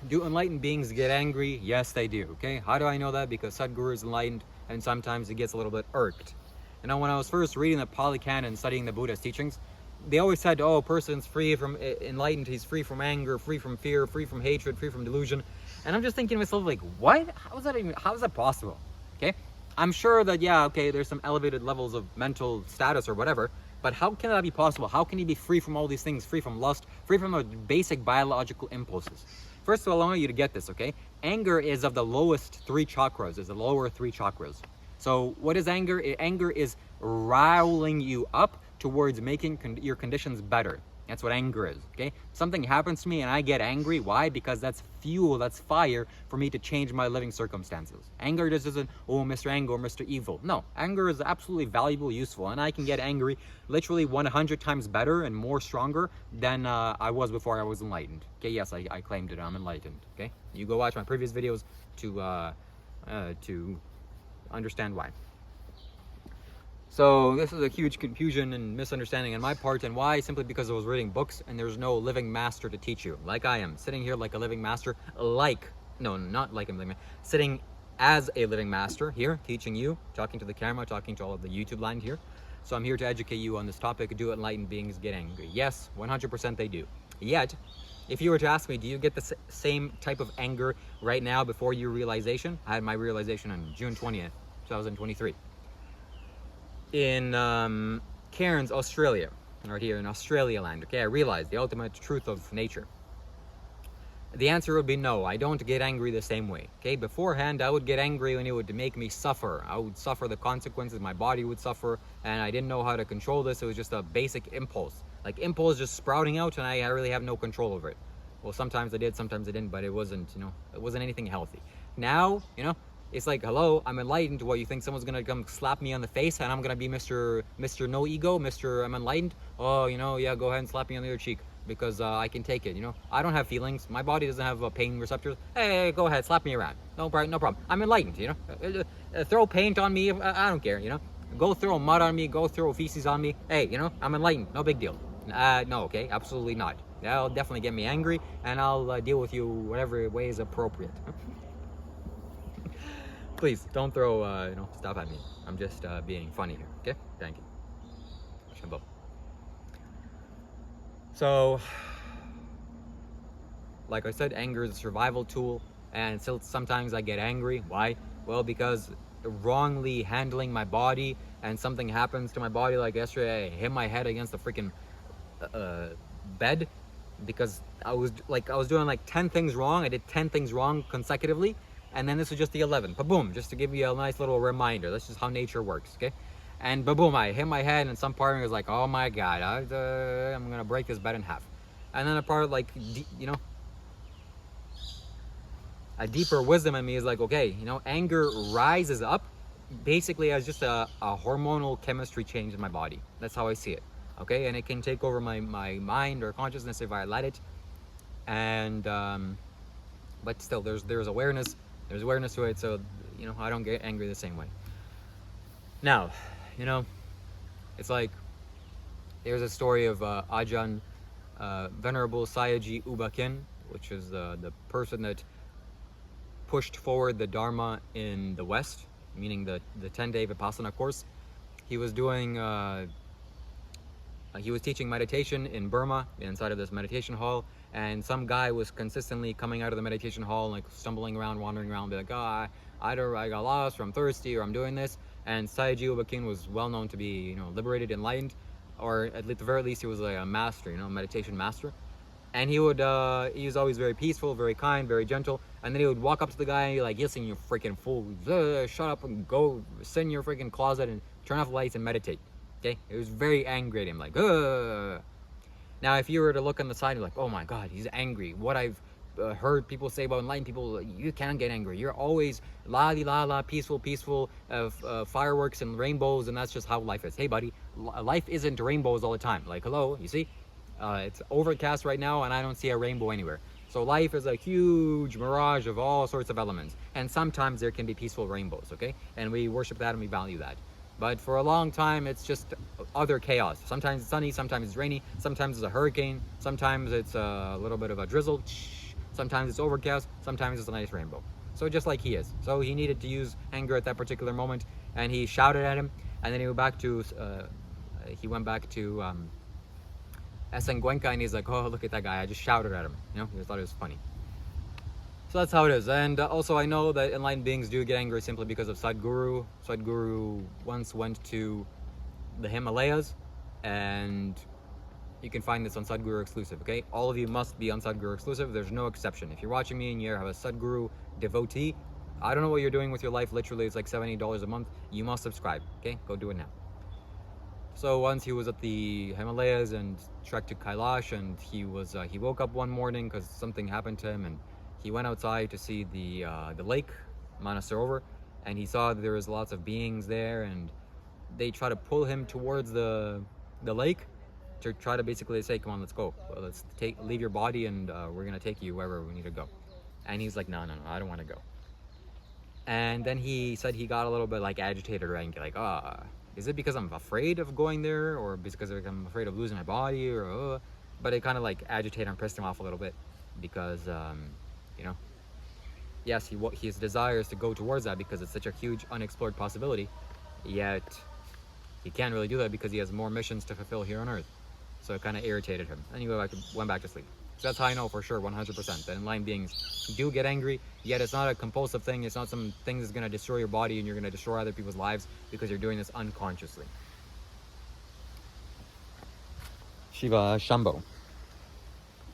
Do enlightened beings get angry? Yes, they do. Okay, how do I know that? Because Sadhguru is enlightened, and sometimes he gets a little bit irked. You know, when I was first reading the Pali Canon and studying the Buddha's teachings, they always said, "Oh, a person's free from enlightened. He's free from anger, free from fear, free from hatred, free from delusion." And I'm just thinking to myself, like, what? How is that even? How is that possible? Okay, I'm sure that yeah, okay, there's some elevated levels of mental status or whatever. But how can that be possible? How can he be free from all these things? Free from lust, free from the basic biological impulses? First of all, I want you to get this, okay? Anger is of the lowest three chakras, is the lower three chakras. So what is anger? Anger is riling you up towards making your conditions better. That's what anger is, okay? Something happens to me and I get angry. Why? Because that's fuel, that's fire for me to change my living circumstances. Anger just isn't, oh, Mr. Anger or Mr. Evil. No, anger is absolutely valuable, useful, and I can get angry literally 100 times better and more stronger than I was before I was enlightened. Okay, yes, I claimed it, I'm enlightened, okay? You go watch my previous videos to understand why. So this is a huge confusion and misunderstanding on my part, and why? Simply because I was reading books and there's no living master to teach you, like I am, sitting here like a living master, not like I'm living, sitting as a living master here, teaching you, talking to the camera, talking to all of the YouTube land here. So I'm here to educate you on this topic. Do enlightened beings get angry? Yes, 100% they do. Yet, if you were to ask me, do you get the same type of anger right now before your realization? I had my realization on June 20th, 2023. In Cairns, Australia, right here in Australia land, okay, I realized the ultimate truth of nature. The answer would be no, I don't get angry the same way, okay? Beforehand, I would get angry when it would make me suffer. I would suffer the consequences, my body would suffer, and I didn't know how to control this. It was just a basic impulse. Like impulse just sprouting out, and I really have no control over it. Well, sometimes I did, sometimes I didn't, but it wasn't, it wasn't anything healthy. Now, it's like, hello, I'm enlightened. What, you think someone's gonna come slap me on the face and I'm gonna be Mr. No ego, Mr. I'm enlightened? Oh, yeah, go ahead and slap me on the other cheek because I can take it, I don't have feelings. My body doesn't have pain receptors. Hey, go ahead, slap me around. No problem. I'm enlightened, throw paint on me. I don't care, Go throw mud on me, go throw feces on me. Hey, I'm enlightened. No big deal. No, okay, absolutely not. That'll definitely get me angry and I'll deal with you whatever way is appropriate. Please don't throw stuff at me. I'm just being funny here. Okay, thank you. Shambo. So, like I said, anger is a survival tool, and still sometimes I get angry. Why? Well, because wrongly handling my body, and something happens to my body. Like yesterday, I hit my head against the freaking bed because I was doing like 10 things wrong. I did 10 things wrong consecutively. And then this was just the 11th. Ba-boom, just to give you a nice little reminder. That's just how nature works, okay? And ba-boom, I hit my head and some part of me was like, oh my God, I'm gonna break this bed in half. And then a part like, a deeper wisdom in me is like, okay, anger rises up basically as just a hormonal chemistry change in my body. That's how I see it, okay? And it can take over my mind or consciousness if I let it. And, but still, there's awareness. There's awareness to it, so, I don't get angry the same way. Now, it's like, there's a story of Ajahn Venerable Sayagyi Ubakin, which is the person that pushed forward the Dharma in the West, meaning the 10-day Vipassana course. He was doing, he was teaching meditation in Burma, inside of this meditation hall, and some guy was consistently coming out of the meditation hall, like stumbling around, wandering around, be like, oh, either I got lost, or I'm thirsty, or I'm doing this. And Sayagyi Ubakin was well known to be, liberated, enlightened, or at the very least, he was like a master, meditation master. And he was always very peaceful, very kind, very gentle. And then he would walk up to the guy and be like, listen, you freaking fool, shut up and go sit in your freaking closet and turn off the lights and meditate. Okay? It was very angry at him, like, ugh. Now, if you were to look on the side, you're like, oh my God, he's angry. What I've heard people say about enlightened people, you can't get angry. You're always la-di-la-la, peaceful, fireworks and rainbows, and that's just how life is. Hey, buddy, life isn't rainbows all the time. Like, hello, you see? It's overcast right now, and I don't see a rainbow anywhere. So life is a huge mirage of all sorts of elements. And sometimes there can be peaceful rainbows, okay? And we worship that and we value that. But for a long time, it's just other chaos. Sometimes it's sunny, sometimes it's rainy, sometimes it's a hurricane, sometimes it's a little bit of a drizzle, Sometimes it's overcast, sometimes it's a nice rainbow. So just like he is. So he needed to use anger at that particular moment, and he shouted at him, and then he went back to Esengwenka, and he's like, oh, look at that guy, I just shouted at him. He just thought it was funny. So that's how it is. And also I know that enlightened beings do get angry simply because of Sadhguru. Sadhguru once went to the Himalayas, and you can find this on Sadhguru exclusive, okay? All of you must be on Sadhguru exclusive. There's no exception. If you're watching me and you have a Sadhguru devotee, I don't know what you're doing with your life. Literally, it's like $70 a month. You must subscribe, okay? Go do it now. So once he was at the Himalayas and trekked to Kailash, and he woke up one morning because something happened to him, and he went outside to see the lake, Manasarovar, and he saw that there was lots of beings there, and they try to pull him towards the lake to try to basically say, come on, let's go. Well, let's leave your body, and we're gonna take you wherever we need to go. And he's like, no, I don't want to go. And then he said he got a little bit like agitated or angry, like, is it because I'm afraid of going there, or because I'm afraid of losing my body, or but it kind of like agitated and pissed him off a little bit, because yes, his desire is to go towards that because it's such a huge unexplored possibility, yet he can't really do that because he has more missions to fulfill here on Earth. So it kind of irritated him, and he went back to sleep. So that's how I know for sure, 100%, that enlightened beings do get angry, yet it's not a compulsive thing. It's not some thing that's going to destroy your body and you're going to destroy other people's lives because you're doing this unconsciously. Shiva Shambho.